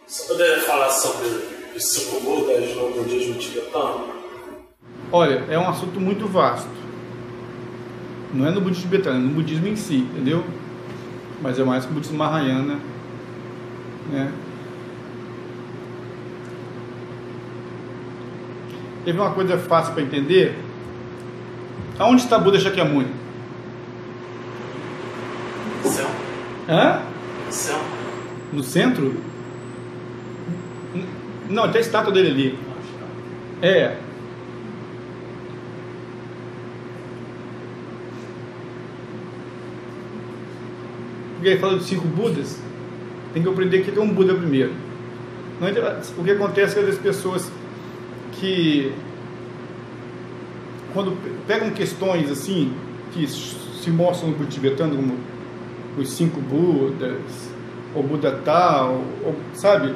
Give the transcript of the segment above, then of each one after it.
Você poderia falar sobre os 5 Budas no budismo tibetano? Olha, é um assunto muito vasto. Não é no budismo tibetano, é no budismo em si, entendeu? Mas é mais que o budismo Mahayana, né? Teve uma coisa fácil para entender. Aonde está Buda Shakyamuni? No céu. Hã? No céu. No centro? Não, tem a estátua dele ali. É. Porque ele fala dos 5 Budas, tem que aprender que tem um Buda primeiro. O que acontece é que as pessoas que, quando pegam questões assim, que se mostram no budismo tibetano como os 5 Budas, ou Buda tal, ou, sabe?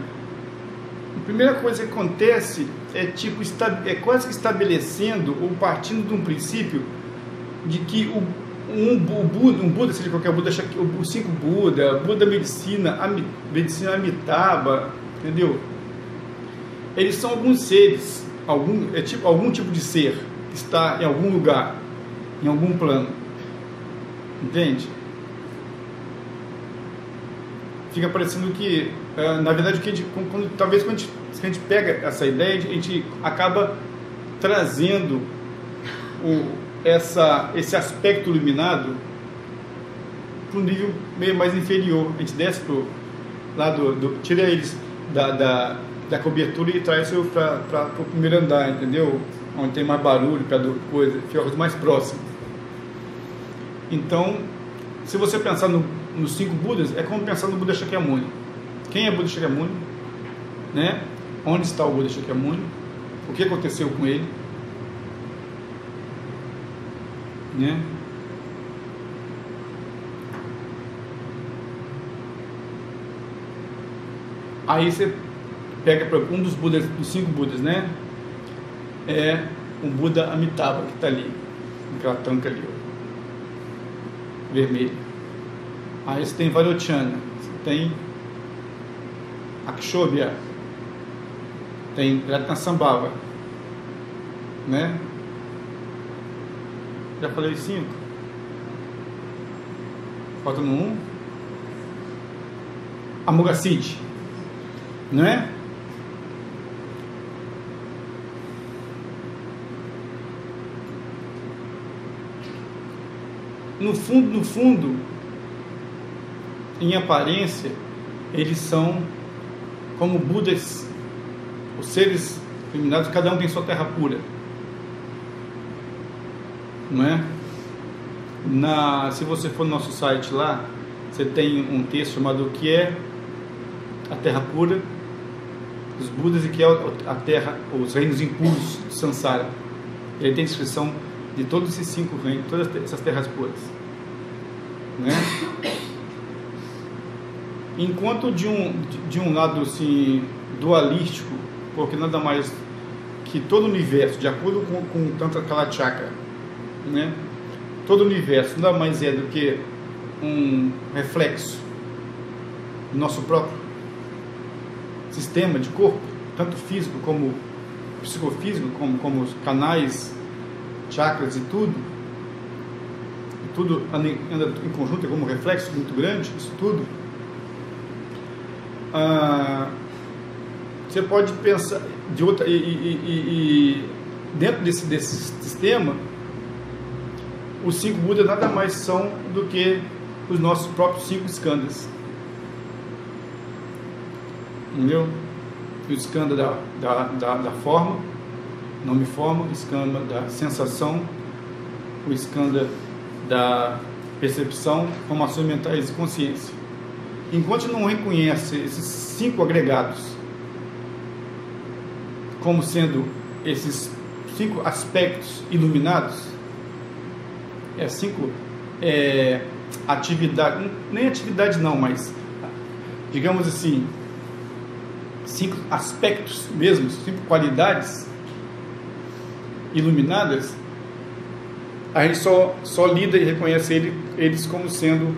A primeira coisa que acontece é tipo, é quase que estabelecendo ou partindo de um princípio de que um Buda, seja qualquer Buda, os 5 Buda, Buda medicina Amitabha, entendeu? Eles são alguns seres, algum tipo de ser que está em algum lugar, em algum plano, entende? Fica parecendo que, na verdade, talvez quando a gente pega essa ideia, a gente acaba trazendo esse aspecto iluminado para um nível meio mais inferior. A gente desce tira eles da cobertura e traz para o primeiro andar, entendeu? Onde tem mais barulho, coisa, fica coisa mais próxima. Então, se você pensar nos 5 Budas, é como pensar no Buda Shakyamuni. Quem é Buda Shakyamuni? Né? Onde está o Buda Shakyamuni? O que aconteceu com ele? Né? Aí você pega um dos Budas, dos 5 Budas, né? É um Buda Amitabha que está ali, naquela tanca ali, ó, vermelho. Aí você tem Vairochana, você tem Akshobhya, tem Ratnasambhava, né? Já falei 5. Falta no 1. Amoghasiddhi, não é? No fundo, em aparência, eles são como Budas, os seres iluminados, cada um tem sua terra pura, não é? Se você for no nosso site lá, você tem um texto chamado O que é a Terra Pura, os Budas, e que é a Terra, os reinos impuros de Sansara. Ele tem descrição de todos esses 5 reinos, todas essas terras puras, né? Enquanto de um lado assim, dualístico, porque nada mais que todo o universo, de acordo com Tantra Kalachakra, né? Todo o universo nada mais é do que um reflexo do nosso próprio sistema de corpo, tanto físico como psicofísico, como os canais, chakras e tudo anda em conjunto, é como um reflexo muito grande, isso tudo. Você pode pensar de outra, e dentro desse sistema, os 5 Budas nada mais são do que os nossos próprios 5 skandhas, entendeu? O skandha da forma, nome forma, o skandha da sensação, o skandha da percepção, formações mentais e consciência. Enquanto não reconhece esses 5 agregados como sendo esses 5 aspectos iluminados, 5 atividades, nem atividade não, mas digamos assim, 5 aspectos mesmo, 5 qualidades iluminadas, a gente só lida e reconhece eles como sendo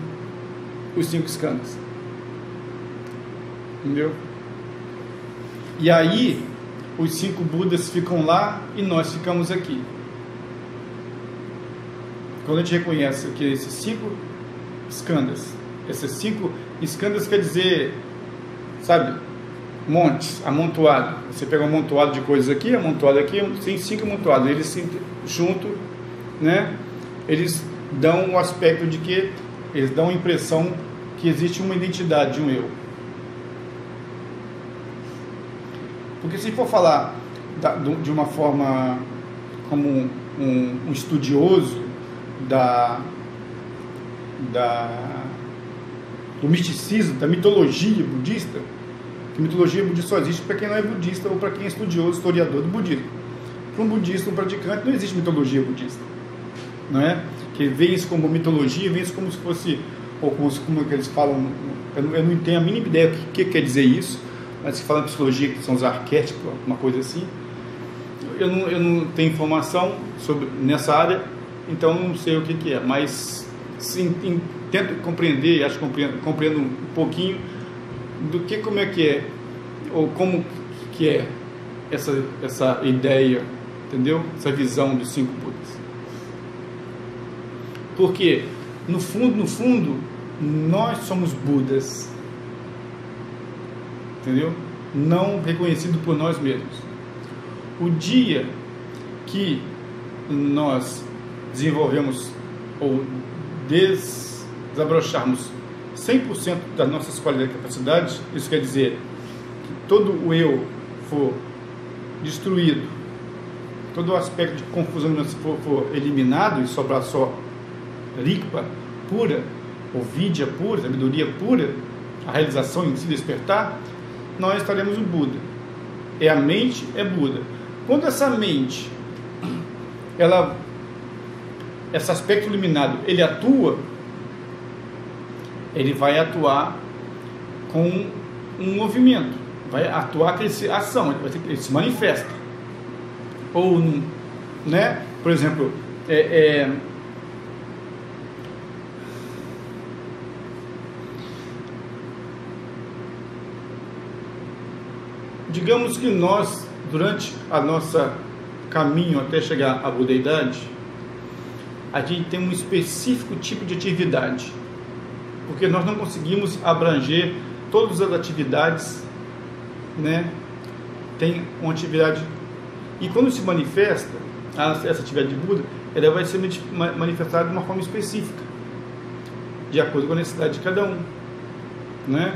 os 5 skandhas, entendeu? E aí, os 5 Budas ficam lá e nós ficamos aqui. Quando a gente reconhece que esses 5 skandhas, esses 5 skandhas quer dizer, sabe, montes, amontoado. Você pega um amontoado de coisas aqui, tem 5 amontoados. Eles se juntam, né? Eles dão o aspecto de que eles dão a impressão que existe uma identidade de um eu. Porque se for falar de uma forma como um estudioso do misticismo, da mitologia budista, que mitologia budista só existe para quem não é budista ou para quem é estudioso, historiador do budismo. Para um budista, um praticante, não existe mitologia budista, não é? Que vê isso como mitologia, vê isso como se fosse, ou como eles falam, eu não tenho a mínima ideia do que quer dizer isso, mas se fala em psicologia, que são os arquétipos, uma coisa assim. Eu não tenho informação nessa área, então não sei o que é, mas sim, tento compreender, acho que compreendo um pouquinho como é que é, ou como que é essa ideia, entendeu? Essa visão dos 5 Budas. Porque, no fundo, nós somos Budas, entendeu? Não reconhecido por nós mesmos. O dia que nós desenvolvemos ou desabrocharmos 100% das nossas qualidades e capacidades, isso quer dizer que todo o eu for destruído, todo o aspecto de confusão for eliminado e sobrar só Rigpa pura, ou Vidya pura, sabedoria pura, a realização em si, despertar, nós estaremos o Buda. É a mente, é Buda. Quando essa mente, esse aspecto iluminado, ele atua, ele vai atuar com um movimento, vai atuar com essa ação, ele se manifesta. Ou, né? Por exemplo, digamos que nós, durante a nossa caminho até chegar à budeidade, a gente tem um específico tipo de atividade, porque nós não conseguimos abranger todas as atividades, né? Tem uma atividade, e quando se manifesta essa atividade de Buda, ela vai ser manifestada de uma forma específica, de acordo com a necessidade de cada um, né?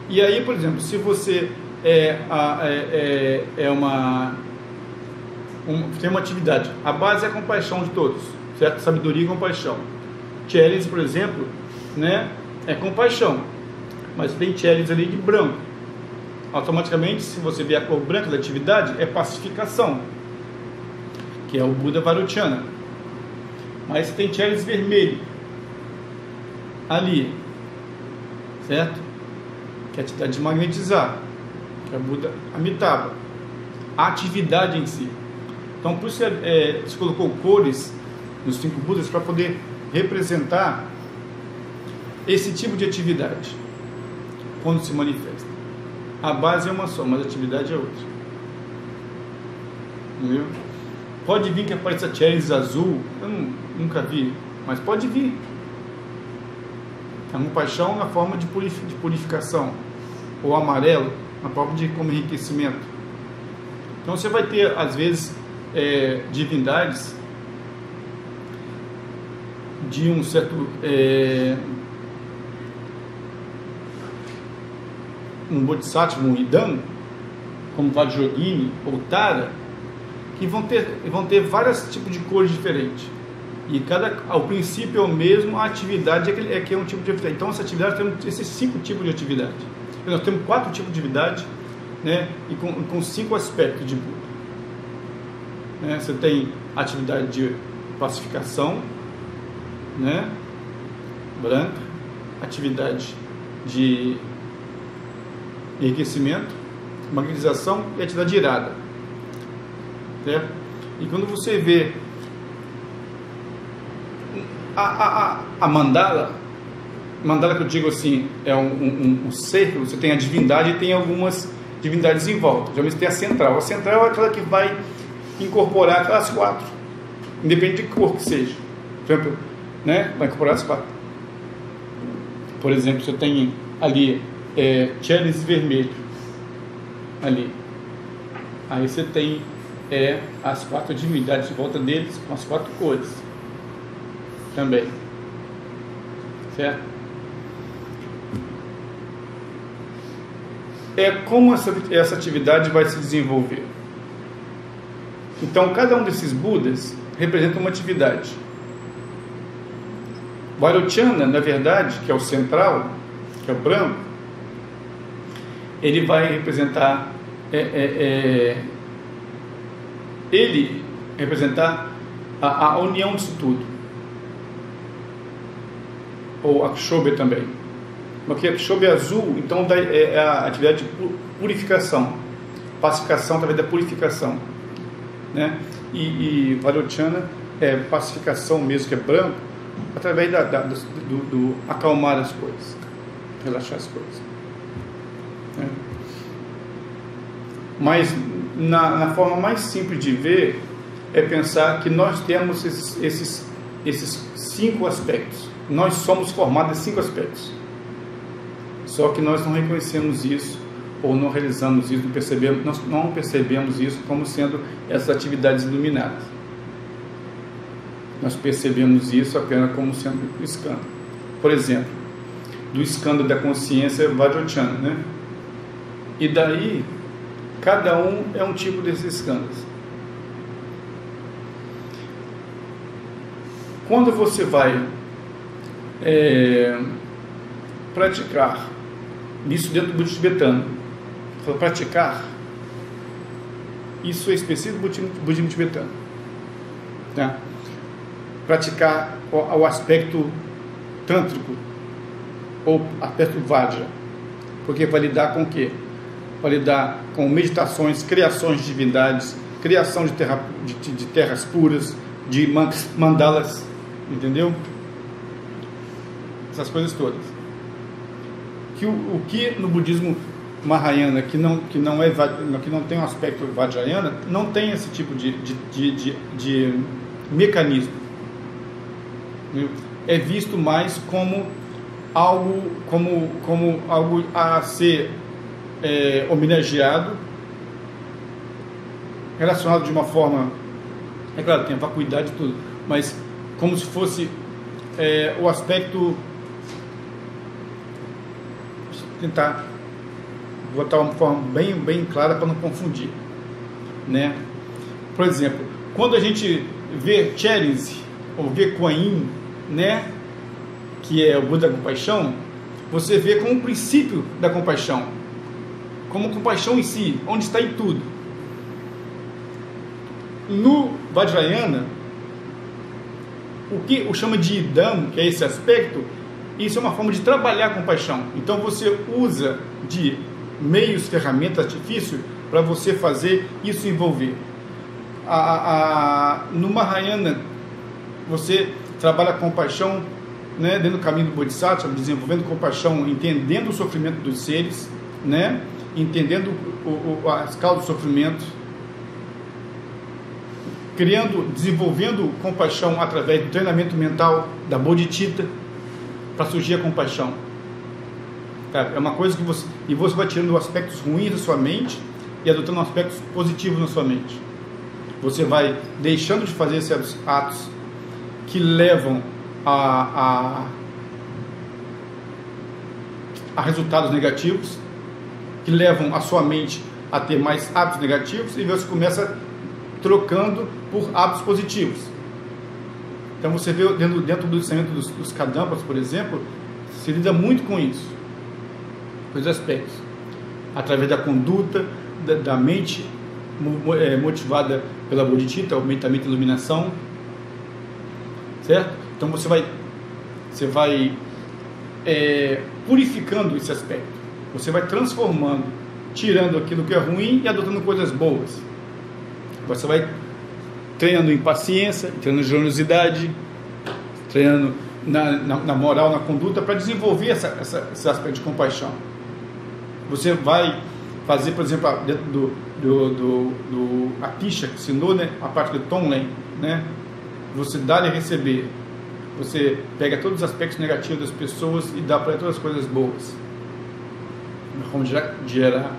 E aí, por exemplo, se você tem uma atividade, a base é a compaixão de todos, certo? Sabedoria e compaixão. Challenge, por exemplo, né, é compaixão, mas tem challenge ali de branco. Automaticamente, se você vê a cor branca da atividade, é pacificação, que é o Buda Vairocana. Mas tem challenge vermelho ali, certo? Que é a atividade de magnetizar, que é o Buda Amitabha, a atividade em si. Então, por isso se colocou cores nos 5 Budas para poder representar esse tipo de atividade quando se manifesta. A base é uma só, mas a atividade é outra. Entendeu? Pode vir que apareça challenge azul, eu nunca vi, mas pode vir. A compaixão na forma de purificação, ou amarelo na forma de como enriquecimento. Então você vai ter, às vezes, divindades de um certo um Bodhisattva, um Idam, como Vajrayogini ou Tara, que vão ter vários tipos de cores diferentes, e ao princípio é o mesmo, a atividade é que é um tipo de atividade. Então essa atividade tem esses 5 tipos de atividade. Nós temos 4 tipos de atividade, né, e com 5 aspectos de Buda. Você tem atividade de pacificação, né, branca, atividade de enriquecimento, magnetização e atividade de irada, certo? E quando você vê a mandala que eu digo assim, é um círculo, você tem a divindade e tem algumas divindades em volta. Geralmente tem a central. A central é aquela que vai incorporar aquelas 4, independente de cor que seja. Por exemplo, né? Vai incorporar as 4. Por exemplo, você tem ali chalice vermelho ali. Aí você tem as 4 divindades em volta deles com as 4 cores também, certo? Como essa atividade vai se desenvolver. Então, cada um desses Budas representa uma atividade. Vairochana, na verdade, que é o central, que é o branco, ele vai representar ele representar a união disso tudo, ou a Akshobhya também. Porque a Akshobhya é azul, então é a atividade de purificação, pacificação através da purificação, né? E Vairochana é pacificação mesmo, que é branco, através do acalmar as coisas, relaxar as coisas, né? Mas na forma mais simples de ver é pensar que nós temos esses 5 aspectos. Nós somos formados em 5 aspectos. Só que nós não reconhecemos isso, ou não realizamos isso, nós não percebemos isso como sendo essas atividades iluminadas. Nós percebemos isso apenas como sendo o skandha. Por exemplo, do skandha da consciência Vairochana, né? E daí, cada um é um tipo desses skandhas. Quando você vai praticar isso dentro do budismo tibetano, praticar, isso é específico do budismo tibetano, né? Praticar o aspecto tântrico ou aspecto vajra, porque vai lidar com o quê? Vai lidar com meditações, criações de divindades, criação de terras puras, de mandalas, entendeu? Essas coisas todas. O que no budismo Mahayana, que não tem um aspecto Vajrayana, não tem esse tipo de mecanismo. É visto mais como algo a ser homenageado, relacionado de uma forma, é claro, tem a vacuidade e tudo, mas como se fosse o aspecto, tentar botar uma forma bem clara para não confundir, né? Por exemplo, quando a gente vê Chalice ou vê Kuan Yin, né, que é o Buda da compaixão, você vê como o princípio da compaixão, como compaixão em si, onde está em tudo. No Vajrayana, o que o chama de idam, que é esse aspecto, isso é uma forma de trabalhar a compaixão. Então você usa de meios, ferramentas, artifício para você fazer isso envolver. No Mahayana, você trabalha a compaixão, né, dentro do caminho do Bodhisattva, desenvolvendo compaixão, entendendo o sofrimento dos seres, né, entendendo as causas do sofrimento, desenvolvendo compaixão através do treinamento mental da bodhicitta, para surgir a compaixão. Tá? É uma coisa que você vai tirando aspectos ruins da sua mente e adotando aspectos positivos na sua mente. Você vai deixando de fazer esses atos que levam a resultados negativos, que levam a sua mente a ter mais hábitos negativos, e você começa trocando por hábitos positivos. Então você vê dentro do ensinamento dos Kadampas, por exemplo, se lida muito com isso, com os aspectos, através da conduta, da mente motivada pela bodhicitta, aumentamento e iluminação, certo? Então você vai purificando esse aspecto, você vai transformando, tirando aquilo que é ruim e adotando coisas boas. Você vai treinando em paciência, treinando em generosidade, treinando na moral, na conduta, para desenvolver esse aspecto de compaixão. Você vai fazer, por exemplo, dentro a picha que ensinou, né, a parte do Tonglen, né, você dar e receber, você pega todos os aspectos negativos das pessoas e dá para ela todas as coisas boas, como gerar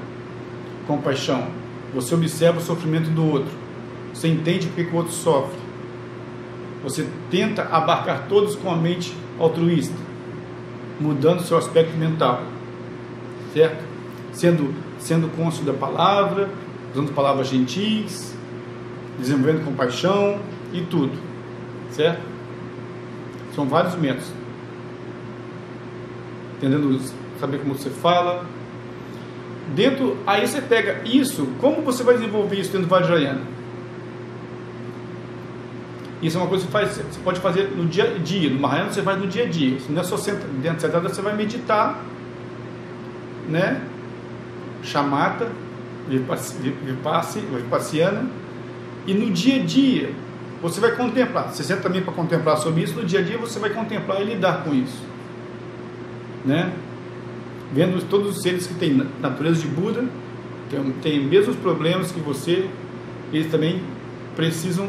compaixão. Você observa o sofrimento do outro, você entende porque que o outro sofre, você tenta abarcar todos com a mente altruísta, mudando seu aspecto mental, certo? Sendo cônscio da palavra, usando palavras gentis, desenvolvendo compaixão e tudo, certo? São vários métodos. Entendendo, saber como você fala. Aí você pega isso, como você vai desenvolver isso dentro do Vajrayana? Isso é uma coisa que você pode fazer no dia a dia. No Mahayana você faz no dia a dia. Se não é só dentro sentada, você vai meditar, né? Shamatha, Vipassana, e no dia a dia você vai contemplar. Você senta também para contemplar sobre isso. No dia a dia você vai contemplar e lidar com isso, né? Vendo todos os seres que têm natureza de Buda, têm os mesmos problemas que você, eles também precisam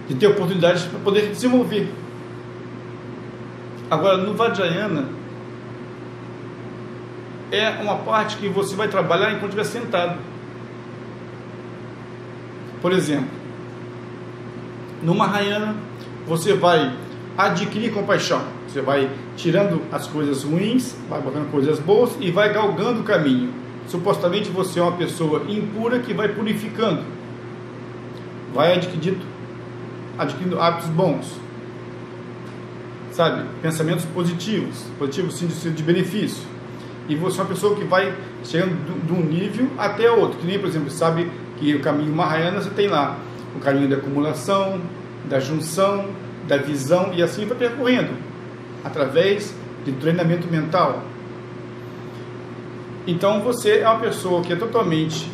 de ter oportunidades para poder desenvolver. Agora, no Vajrayana é uma parte que você vai trabalhar enquanto estiver sentado. Por exemplo, no Mahayana você vai adquirir compaixão, você vai tirando as coisas ruins, vai botando coisas boas e vai galgando o caminho. Supostamente você é uma pessoa impura que vai purificando, vai adquirindo hábitos bons, sabe? Pensamentos positivos sim, de benefício. E você é uma pessoa que vai chegando de um nível até outro. Que nem, por exemplo, sabe que o caminho Mahayana você tem lá o caminho da acumulação, da junção, da visão, e assim vai percorrendo através de treinamento mental. Então você é uma pessoa que é totalmente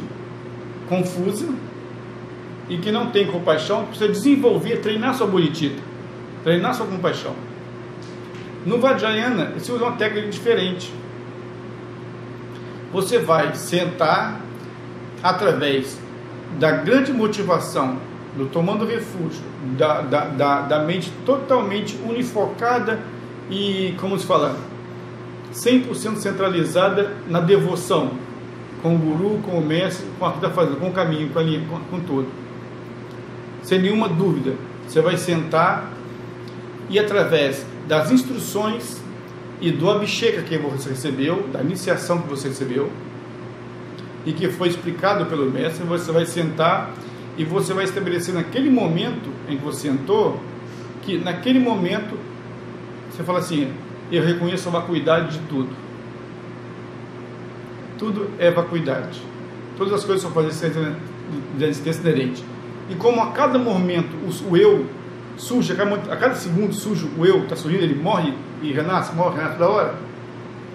confusa e que não tem compaixão, precisa desenvolver, treinar sua bodhicitta, treinar sua compaixão. No Vajrayana você usa uma técnica diferente. Você vai sentar através da grande motivação do tomando refúgio, da mente totalmente unifocada e, como se fala, 100% centralizada na devoção com o guru, com o mestre, com o que está fazendo, com o caminho, com a linha, com tudo. Sem nenhuma dúvida, você vai sentar e através das instruções e do abhisheka que você recebeu, da iniciação que você recebeu e que foi explicado pelo mestre, você vai sentar e você vai estabelecer naquele momento em que você sentou, que naquele momento você fala assim: eu reconheço a vacuidade de tudo. Tudo é vacuidade. Todas as coisas são fazer de existência inerente. E como a cada momento o eu surge, a cada segundo surge o eu, está surgindo, ele morre e renasce toda hora,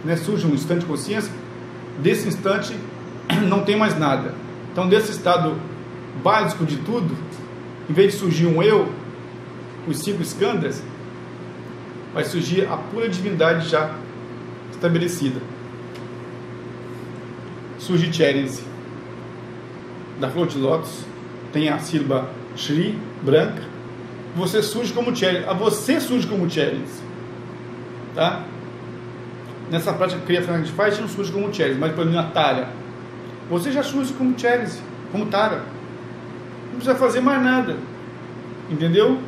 né? Surge um instante de consciência, desse instante não tem mais nada. Então, desse estado básico de tudo, em vez de surgir um eu, os 5 skandhas, vai surgir a pura divindade já estabelecida. Surge Cherese. Da flor de lótus tem a sílaba Shri, branca. Você surge como Cherese. Você surge como Cherese. Tá? Nessa prática que a gente faz, a gente não surge como Cherese, mas para mim a Tara. Você já surge como Cherese, como Tara. Não precisa fazer mais nada. Entendeu?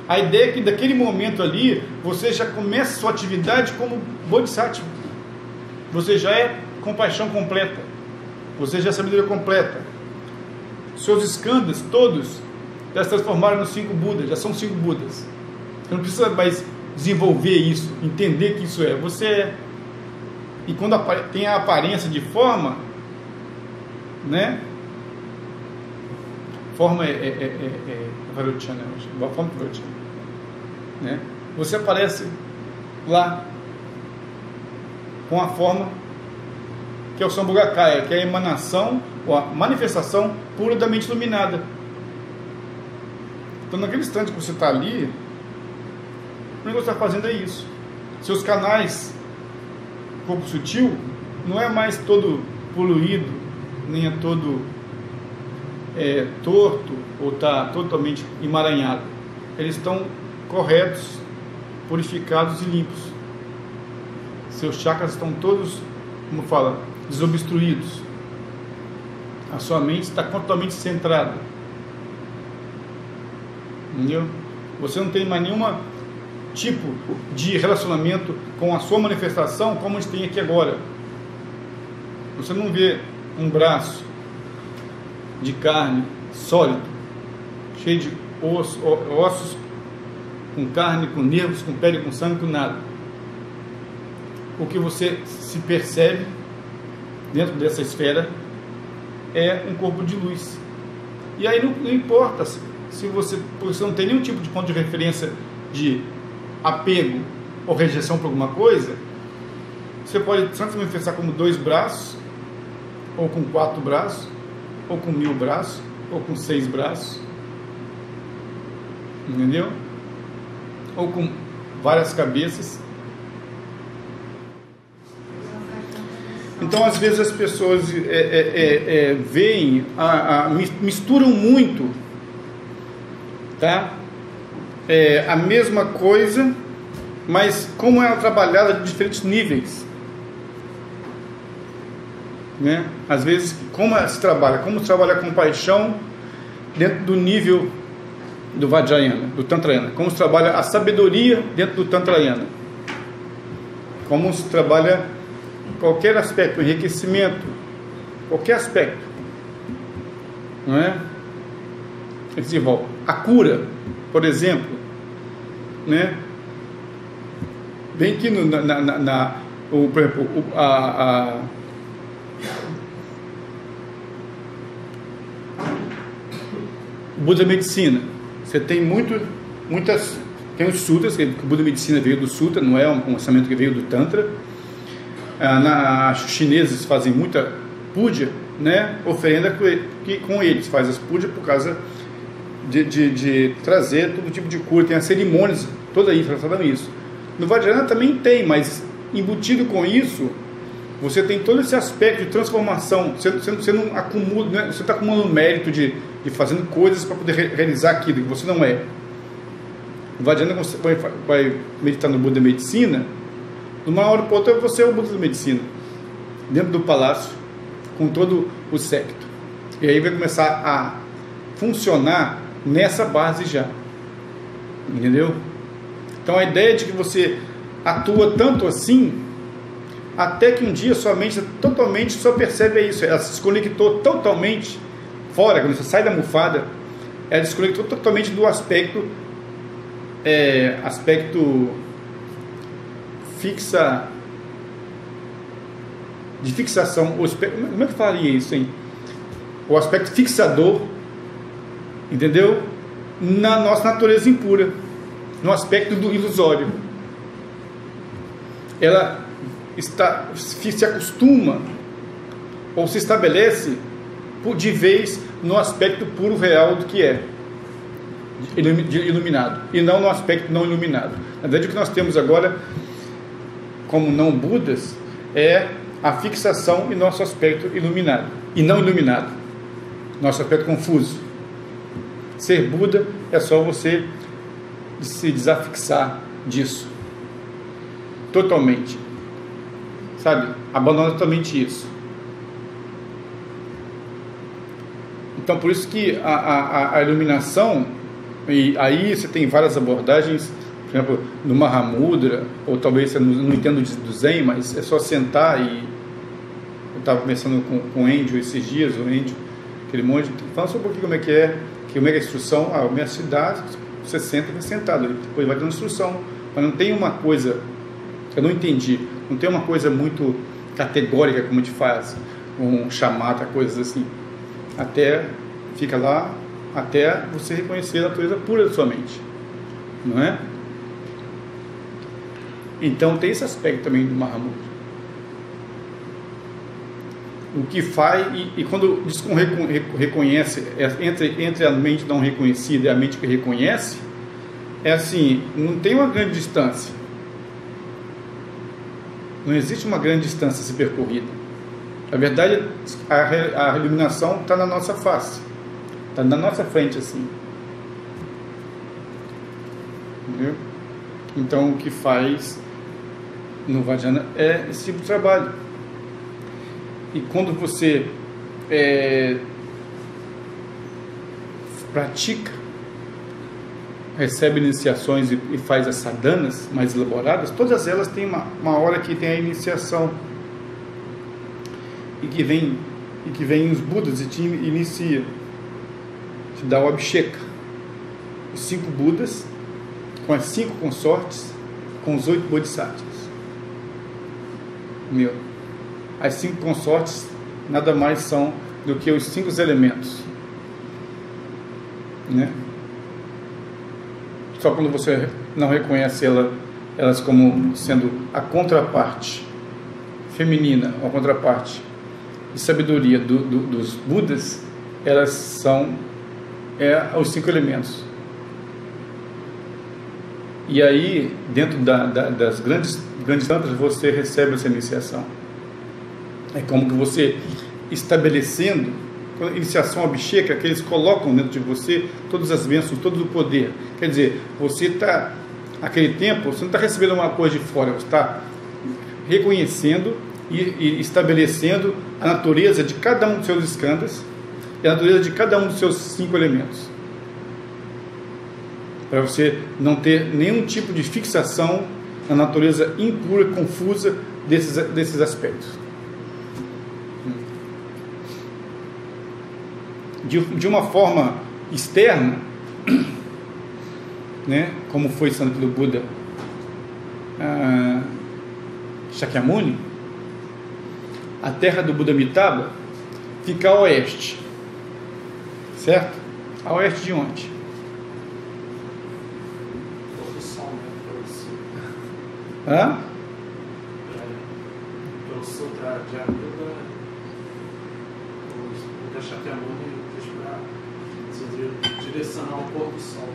A ideia é que daquele momento ali, você já começa a sua atividade como Bodhisattva. Você já é compaixão completa. Você já é sabedoria completa. Seus skandhas, todos, já se transformaram nos 5 Budas, já são 5 Budas. Você não precisa mais desenvolver isso, entender que isso é. Você é. E quando tem a aparência de forma, né? Forma Vairocana, a forma de Vairocana, né? Você aparece lá com a forma que é o Sambhogakaya, que é a emanação ou a manifestação pura da mente iluminada. Então, naquele instante que você está ali, o que você está fazendo é isso. Seus canais, corpo sutil, não é mais todo poluído, nem é todo torto ou está totalmente emaranhado. Eles estão corretos, purificados e limpos. Seus chakras estão todos, como fala, desobstruídos. A sua mente está totalmente centrada. Entendeu? Você não tem mais nenhum tipo de relacionamento com a sua manifestação como a gente tem aqui agora. Você não vê um braço de carne sólido, cheio de ossos, com carne, com nervos, com pele, com sangue, com nada. O que você se percebe dentro dessa esfera é um corpo de luz. E aí não importa se você não tem nenhum tipo de ponto de referência de apego ou rejeição por alguma coisa. Você pode tanto se manifestar como 2 braços, ou com 4 braços, ou com 1000 braços, ou com 6 braços, entendeu? Ou com várias cabeças. Então, às vezes as pessoas veem, misturam muito, tá? A mesma coisa, mas como ela é trabalhada de diferentes níveis, né? Às vezes, como se trabalha a compaixão dentro do nível do Vajrayana, do Tantrayana, como se trabalha a sabedoria dentro do Tantrayana, como se trabalha qualquer aspecto, enriquecimento, qualquer aspecto, não é? Desenvolve a cura, por exemplo, né? Bem que por exemplo, o Buda Medicina, você tem tem os sutras, que o Buda Medicina veio do sutra, não é um pensamento que veio do Tantra. Os chineses fazem muita puja, né? Oferenda que com eles faz as pujas por causa de trazer todo tipo de cura, tem as cerimônias toda aí relacionada a isso. No Vajrayana também tem, mas embutido com isso, você tem todo esse aspecto de transformação. Você não acumula, né? Você está acumulando mérito de fazendo coisas para poder realizar aquilo que você não é. No Vajrayana, você vai meditar no Buda Medicina, de uma hora para outra você é o Buda da Medicina, dentro do palácio, com todo o séquito. E aí vai começar a funcionar nessa base já. Entendeu? Então a ideia de que você atua tanto assim, até que um dia sua mente totalmente só percebe isso. Ela se desconectou totalmente fora, quando você sai da almofada, ela desconectou totalmente do aspecto de fixação. Como é que falaria isso, hein? O aspecto fixador, entendeu? Na nossa natureza impura, no aspecto do ilusório. Ela se acostuma ou se estabelece de vez no aspecto puro real do que é iluminado, e não no aspecto não iluminado. Na verdade, o que nós temos agora como não Budas é a fixação em nosso aspecto iluminado e não iluminado, nosso aspecto confuso. Ser Buda é só você se desafixar disso totalmente, sabe? Abandona totalmente isso. Então, por isso que a iluminação, e aí você tem várias abordagens, por exemplo, no Mahamudra, ou talvez você não entenda do Zen, mas é só sentar e... Eu estava conversando com o Índio esses dias, o Índio, aquele monte, falando sobre como é que é a instrução. Minha cidade, você senta e vai sentado, depois vai dando instrução, mas não tem uma coisa, eu não entendi, não tem uma coisa muito categórica como a gente faz, um chamata, coisas assim, até fica lá, até você reconhecer a natureza pura da sua mente, não é? Então tem esse aspecto também do Mahamudra. O que faz, e quando diz que reconhece, entre a mente não reconhecida e a mente que reconhece, é assim, não tem uma grande distância. Não existe uma grande distância a ser percorrida. Na verdade, a iluminação está na nossa face, está na nossa frente assim. Entendeu? Então, o que faz no Vajrayana é esse tipo de trabalho. E quando você pratica, recebe iniciações e faz as sadhanas mais elaboradas, todas elas têm uma hora que tem a iniciação e que vem os Budas e te inicia, te dá o Abhisheka, os 5 Budas com as 5 consortes, com os 8 Bodhisattvas. As 5 consortes nada mais são do que os 5 elementos, né? Só quando você não reconhece elas como sendo a contraparte feminina, a contraparte de sabedoria dos Budas, elas são os 5 elementos. E aí, dentro das grandes tantas, você recebe essa iniciação. É como que você estabelecendo, a iniciação Abhisheka, que eles colocam dentro de você todas as bênçãos, todo o poder. Quer dizer, você está, naquele tempo, você não está recebendo uma coisa de fora, você está reconhecendo e estabelecendo a natureza de cada um dos seus skandhas e a natureza de cada um dos seus 5 elementos. Para você não ter nenhum tipo de fixação na natureza impura, confusa desses aspectos. De uma forma externa, né, como foi ensinado pelo Buda Shakyamuni, a terra do Buda Amitabha fica a oeste, certo? A oeste de onde? Hã? Pelo sul de Aruba, o da Shakyamuni direcionar ao pôr do sol.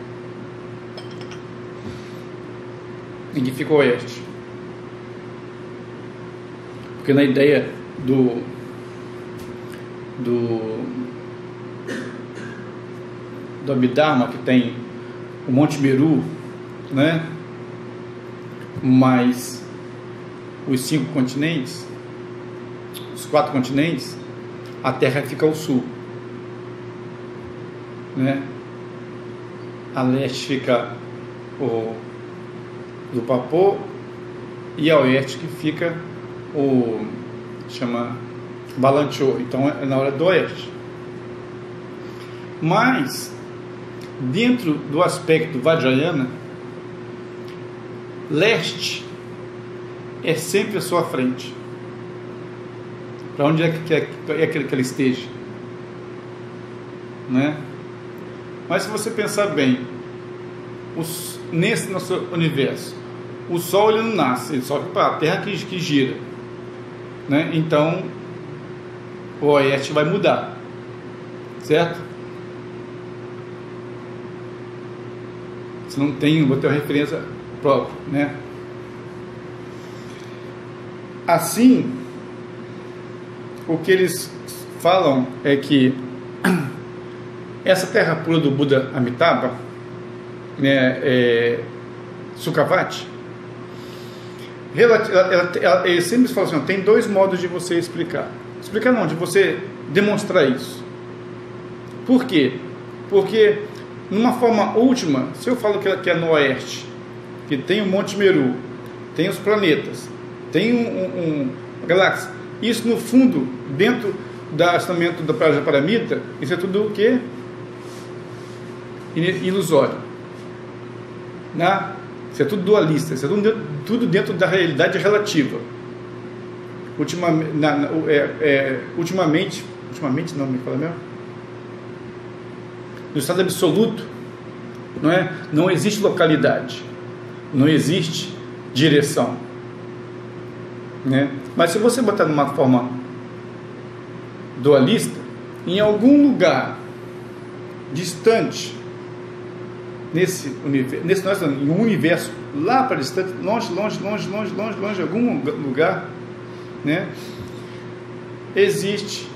Em que fica o oeste? Porque na ideia do Abhidharma, que tem o Monte Meru, né? Mais os 5 continentes, os 4 continentes, a Terra fica ao sul, né? A leste fica o Papô, e a oeste que fica chama Balanchô. Então é na hora do oeste. Mas dentro do aspecto Vajrayana, leste é sempre a sua frente. Para onde é que ela esteja, né? Mas se você pensar bem, nesse nosso universo, o Sol ele não nasce, ele só para a Terra que gira, né? Então o oeste vai mudar, certo? Você não tem, vou ter uma referência própria, né? Assim, o que eles falam é que essa terra pura do Buda Amitabha, né, Sukhavati, eles sempre falam assim, tem 2 modos de você explicar. Explicar não, de você demonstrar isso. Por quê? Porque numa forma última, se eu falo que é no oeste, que tem o Monte Meru, tem os planetas, tem uma galáxia, isso no fundo, dentro do assentamento da Prajaparamita, isso é tudo o quê? Ilusório, né? Isso é tudo dualista, isso é tudo dentro da realidade relativa. Ultimamente não, me fala mesmo, no estado absoluto, não existe localidade, não existe direção, né? Mas se você botar numa forma dualista, em algum lugar distante nesse universo, em um universo lá para distante, longe, algum lugar, né? Existe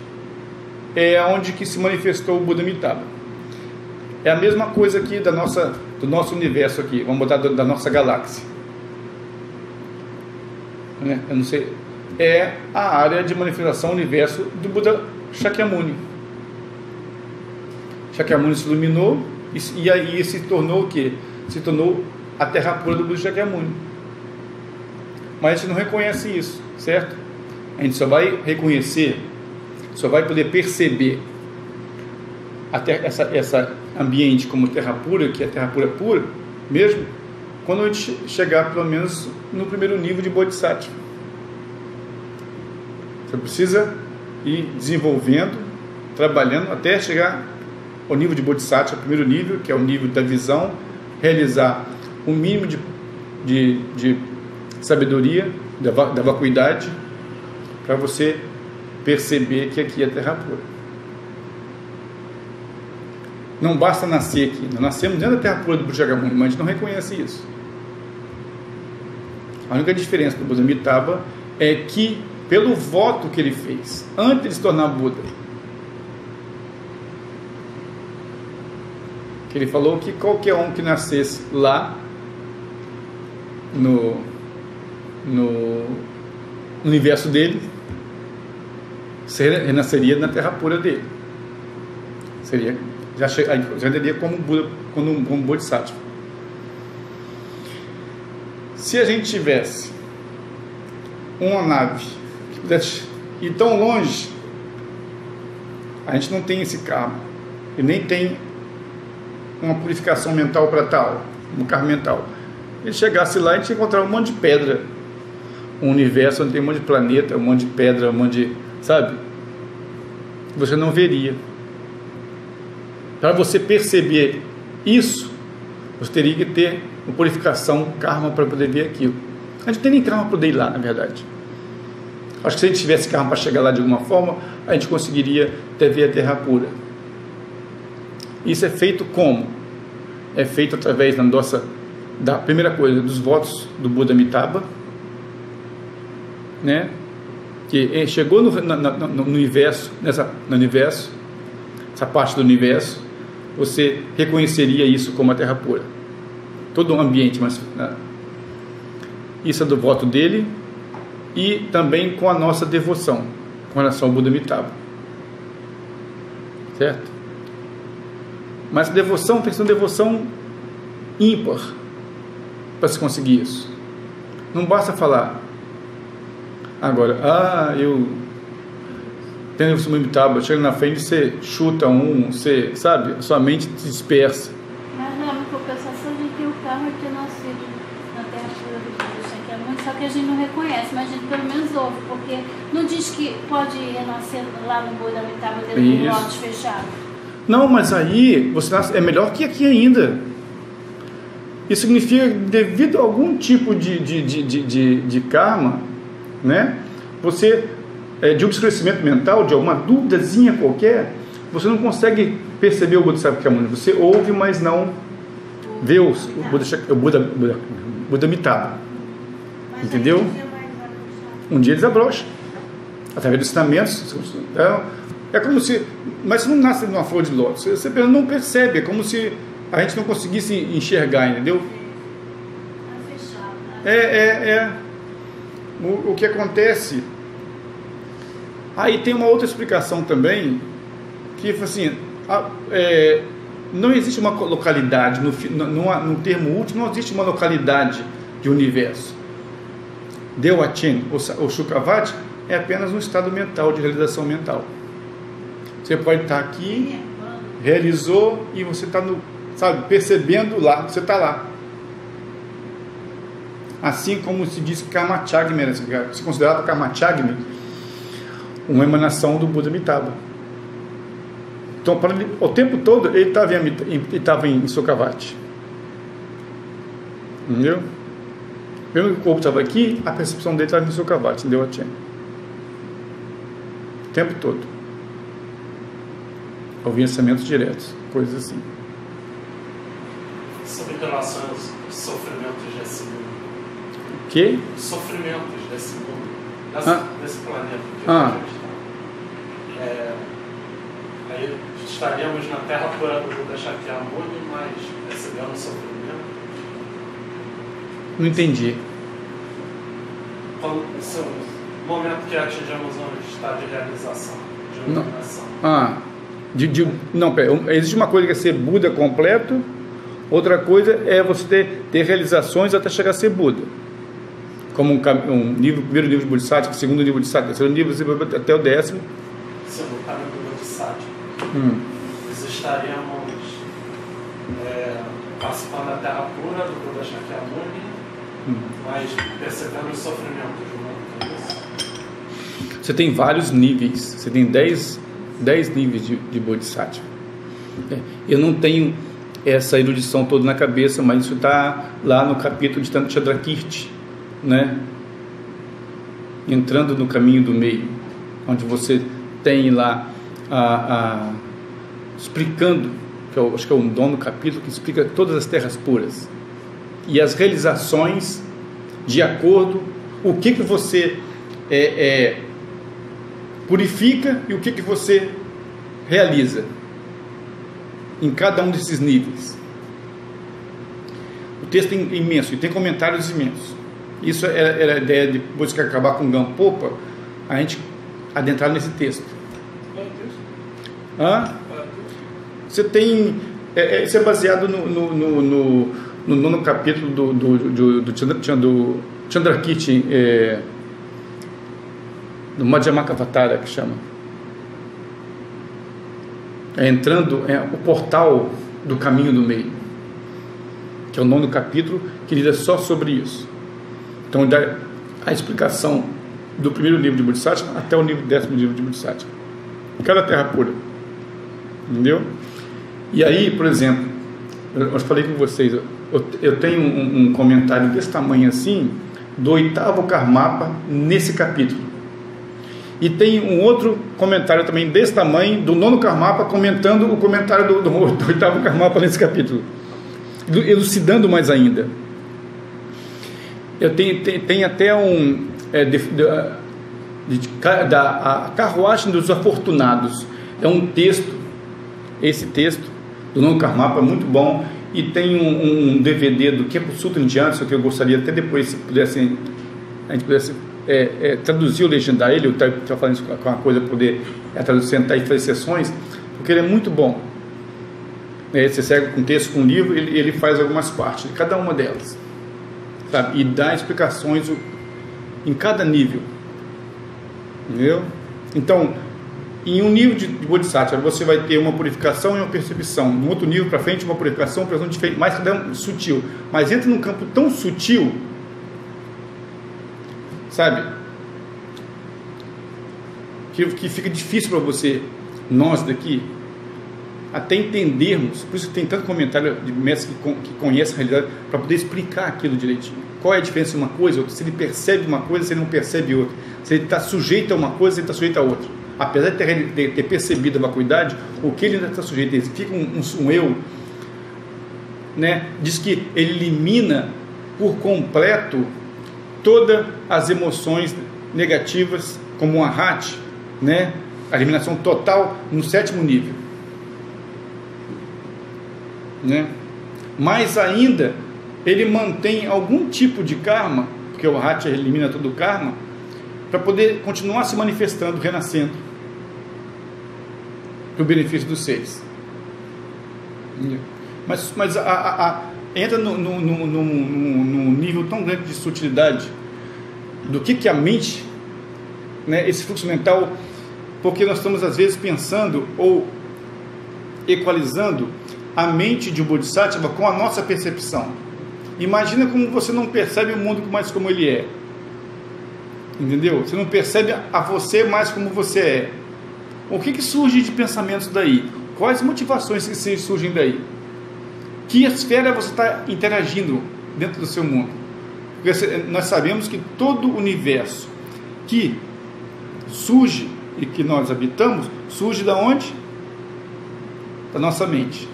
onde que se manifestou o Buda Amitabha. É a mesma coisa aqui do nosso universo aqui, vamos botar da nossa galáxia, né? Eu não sei, é a área de manifestação universo do Buda Shakyamuni. Shakyamuni se iluminou e aí se tornou o quê? Se tornou a terra pura do Buda Shakyamuni. Mas a gente não reconhece isso, certo? A gente só vai reconhecer, só vai poder perceber até essa ambiente como terra pura, que é terra pura mesmo, quando a gente chegar pelo menos no primeiro nível de Bodhisattva. Você precisa ir desenvolvendo, trabalhando até chegar ao nível de Bodhisattva, primeiro nível, que é o nível da visão, realizar um mínimo de sabedoria, da vacuidade, para você perceber que aqui é terra pura. Não basta nascer aqui, nós nascemos dentro da terra pura do Buda Shakyamuni, mas a gente não reconhece isso. A única diferença do Buda Amitabha é que, pelo voto que ele fez, antes de se tornar Buda, que ele falou que qualquer um que nascesse lá, no universo dele, renasceria na terra pura dele. Já teria como Buda, como Bodhisattva. Se a gente tivesse uma nave que pudesse ir tão longe, a gente não tem esse karma e nem tem uma purificação mental para tal, um karma mental. Ele chegasse lá e a gente ia encontrar um monte de pedra, um universo onde tem um monte de planeta, um monte de pedra, um monte de, sabe? Você não veria. Para você perceber isso, você teria que ter uma purificação, karma, para poder ver aquilo. A gente não tem nem karma para poder ir lá, na verdade. Acho que se a gente tivesse karma para chegar lá de alguma forma, a gente conseguiria ver a terra pura. Isso é feito como? É feito através da primeira coisa, dos votos do Buda Amitabha, né? Que chegou no universo, no universo, essa parte do universo, você reconheceria isso como a terra pura. Todo o ambiente, mas isso é do voto dele e também com a nossa devoção com relação ao Buda Amitabha, certo? Mas a devoção tem que ser uma devoção ímpar para se conseguir isso. Não basta falar agora, eu tenho o Buda Amitabha, chega na frente, você chuta você, sabe, a sua mente se dispersa. Mas não, em compensação, a gente tem o karma de ter nascido na terra pura do Buda Shakyamuni, só que a gente não reconhece, mas a gente pelo menos ouve, porque não diz que pode renascer lá no Buda Amitabha dentro de lotes fechados. Não, mas aí você nasce, é melhor que aqui ainda. Isso significa que devido a algum tipo de karma, né, você, de obscurecimento mental, de alguma duvidazinha qualquer, você não consegue perceber o Buda Shakyamuni. Você ouve, mas não vê o Buda Amitabha. Entendeu? Um dia eles abrocham através dos ensinamentos. É como se... Mas você não nasce numa flor de lótus. Você não percebe. É como se a gente não conseguisse enxergar, entendeu? O que acontece... Aí tem uma outra explicação também, que assim, não existe uma localidade, no termo último, não existe uma localidade de universo. Dewa-Chen, ou Shukavati, é apenas um estado mental, de realização mental. Você pode estar aqui, realizou, e você está, sabe, percebendo lá, você está lá. Assim como se diz Karma Chagmi, se considerava Karma Chagmi uma emanação do Buda Amitabha. Então, o tempo todo ele estava em Shukavati. Entendeu? Mesmo que o corpo estava aqui, a percepção dele estava em Shukavati, entendeu? O tempo todo. Ouvia pensamentos diretos, coisas assim. relação aos sofrimentos desse mundo. Que? Sofrimentos desse mundo, desse planeta que a gente está. Aí estaríamos na Terra por Buda Shakyamuni, mas recebendo sofrimento. Não entendi. Então, esse é o momento que atingimos um estado de realização, de iluminação. Não, pera, existe uma coisa que é ser Buda completo, outra coisa é você ter realizações até chegar a ser Buda. Como um nível, primeiro nível de Bodhisattva, segundo nível de Bodhisattva, terceiro nível até o 10º. Sim, no caminho do Bodhisattva. Nós estaríamos participando da Terra pura do Buda Shakyamuni, mas percebendo os sofrimentos do mundo. É isso? Você tem vários níveis, você tem 10 níveis de Bodhisattva. Eu não tenho essa erudição toda na cabeça, mas isso está lá no capítulo de Tantra Chandrakirti, né? Entrando no caminho do meio, onde você tem lá explicando, acho que é o 9º capítulo, que explica todas as terras puras e as realizações de acordo o que você purifica e o que você realiza em cada um desses níveis. O texto é imenso e tem comentários imensos. Isso era a ideia de, depois que acabar com o Gampopa, a gente adentrar nesse texto. Você tem... isso é baseado no 9º capítulo do Chandrakirti, do Madhyamakavatara, que chama. Entrando o portal do caminho do meio, que é o 9º capítulo, que lida só sobre isso. Então dá a explicação do primeiro nível de Bodhisattva até o nível 10º nível de Bodhisattva, cada terra pura, entendeu? E aí, por exemplo, eu falei com vocês, eu tenho um comentário desse tamanho assim do 8º Karmapa nesse capítulo, e tem um outro comentário também desse tamanho do 9º Karmapa comentando o comentário do 8º Karmapa nesse capítulo, elucidando mais ainda. Eu tenho até a Carruagem dos Afortunados, é um texto, esse texto do 9º Karmapa é muito bom, e tem um DVD do Khepo Sutra Indiano, que eu gostaria até depois, se pudesse, a gente pudesse traduzir ou legendar ele, eu estava falando isso com uma coisa, poder sentar e fazer sessões, porque ele é muito bom. Você segue com texto, com livro, ele faz algumas partes de cada uma delas, sabe? E dá explicações em cada nível, entendeu? Então, em um nível de Bodhisattva você vai ter uma purificação e uma percepção, no outro nível para frente uma purificação, uma percepção diferente, mais sutil, mas entra num campo tão sutil, sabe, que fica difícil para você, nós daqui, até entendermos. Por isso tem tanto comentário de mestres que conhecem a realidade, para poder explicar aquilo direitinho. Qual é a diferença de uma coisa e outra? Se ele percebe uma coisa, se ele não percebe outra. Se ele está sujeito a uma coisa, se ele está sujeito a outra. Apesar de ter percebido a vacuidade, o que ele ainda está sujeito a isso? Fica um eu, né? Diz que ele elimina por completo todas as emoções negativas, como um arhat, né? A eliminação total no 7º nível, né? Mas ainda ele mantém algum tipo de karma, porque o arhat elimina todo o karma, para poder continuar se manifestando, renascendo, para o benefício dos seres. Mas entra num nível tão grande de sutilidade do que a mente, né, esse fluxo mental, porque nós estamos às vezes pensando ou equalizando a mente de um Bodhisattva com a nossa percepção. Imagina como você não percebe o mundo mais como ele é, entendeu? Você não percebe a você mais como você é. O que surge de pensamentos daí? Quais motivações que surgem daí? Que esfera você está interagindo dentro do seu mundo? Porque nós sabemos que todo o universo que surge e que nós habitamos, surge da onde? Da nossa mente,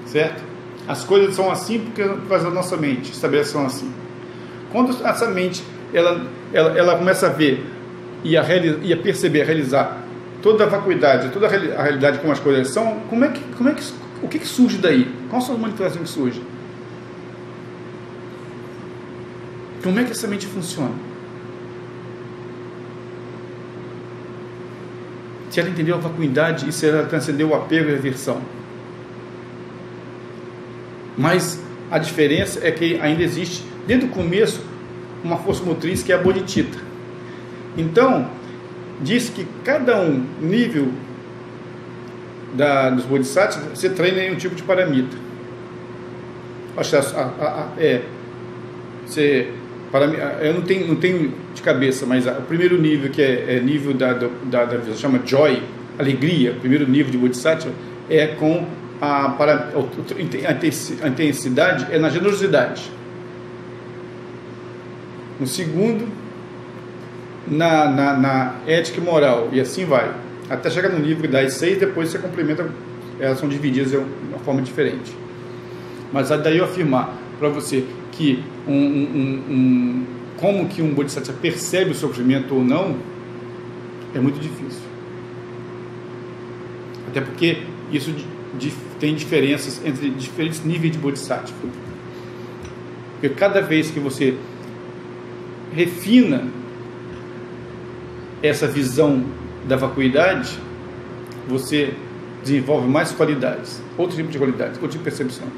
certo? As coisas são assim por causa da nossa mente, estabeleção assim. Quando essa mente ela começa a ver e a perceber, a realizar toda a vacuidade, toda a realidade como as coisas são, o que surge daí? Qual são as manifestações que surgem? Como é que essa mente funciona? Se ela entendeu a vacuidade e se ela transcendeu o apego e a aversão. Mas a diferença é que ainda existe, desde o começo, uma força motriz que é a bodhicitta. Então, diz que cada nível dos bodhisattvas, você treina em um tipo de paramita. Eu não tenho de cabeça, mas o primeiro nível, que é nível da visão, chama joy, alegria. O primeiro nível de bodhisattva é com a intensidade é na generosidade. No segundo, na ética e moral, e assim vai, até chegar no nível das 6, depois você complementa, elas são divididas de uma forma diferente. Mas daí eu afirmar para você que como que um bodhisattva percebe o sofrimento ou não, é muito difícil. Até porque isso tem diferenças entre diferentes níveis de bodhisattva. Porque cada vez que você refina essa visão da vacuidade, você desenvolve mais qualidades, outro tipo de qualidades, outro tipo de percepções.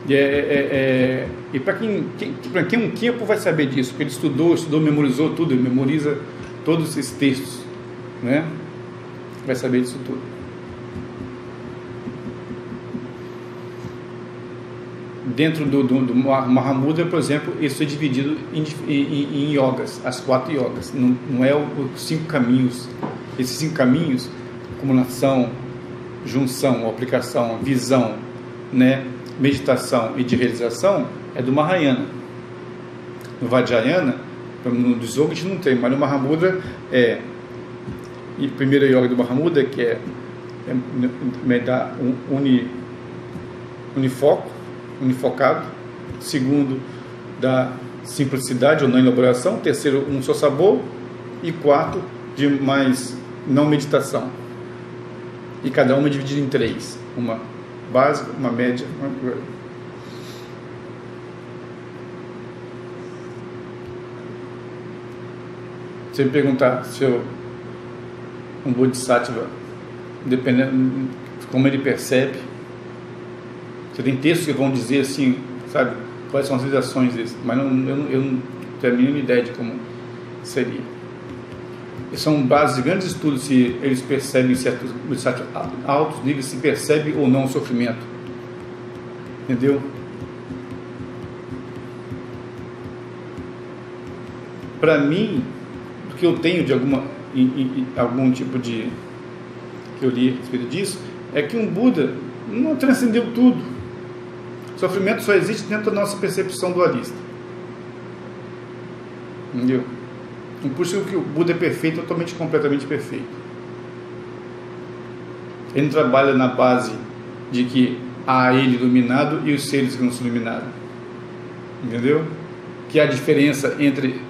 E para quem um tempo vai saber disso, porque ele estudou, memorizou tudo, ele memoriza todos esses textos, né? Vai saber disso tudo. Dentro do Mahamudra, por exemplo, isso é dividido em yogas, as 4 yogas. Não é os 5 caminhos. Esses 5 caminhos, acumulação, junção, aplicação, visão, né, meditação e de realização, é do Mahayana. No Vajrayana, no Dzogchen não tem, mas no Mahamudra e a primeira yoga do Mahamudra, que é da unifoco, unifocado. Segundo, da simplicidade ou não elaboração. Terceiro, um só sabor. E 4, de mais não meditação. E cada uma é dividida em 3. Uma básica, uma média, uma... Se me perguntar se um bodhisattva, dependendo como ele percebe, você tem textos que vão dizer assim, sabe, quais são as realizações desses, mas eu não tenho a mínima ideia de como seria. E são bases de grandes estudos se eles percebem, em certos altos níveis, se percebe ou não o sofrimento. Entendeu? Para mim, do que eu tenho de algum tipo de... que eu li a respeito disso, é que um Buda não transcendeu tudo. O sofrimento só existe dentro da nossa percepção dualista. Entendeu? Por isso que o Buda é perfeito, totalmente, completamente perfeito. Ele não trabalha na base de que há ele iluminado e os seres que não são iluminados. Entendeu? Que há diferença entre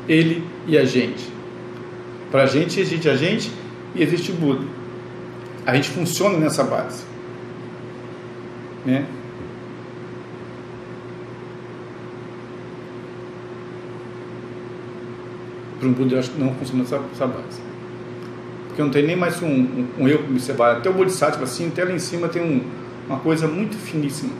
ele e a gente. Para a gente existe a gente e existe o Buda. A gente funciona nessa base, né? Para um Buda, eu acho que não funciona essa base, porque não tem nem mais um eu que me separa. Até o Bodhisattva, assim, até lá em cima tem uma coisa muito finíssima.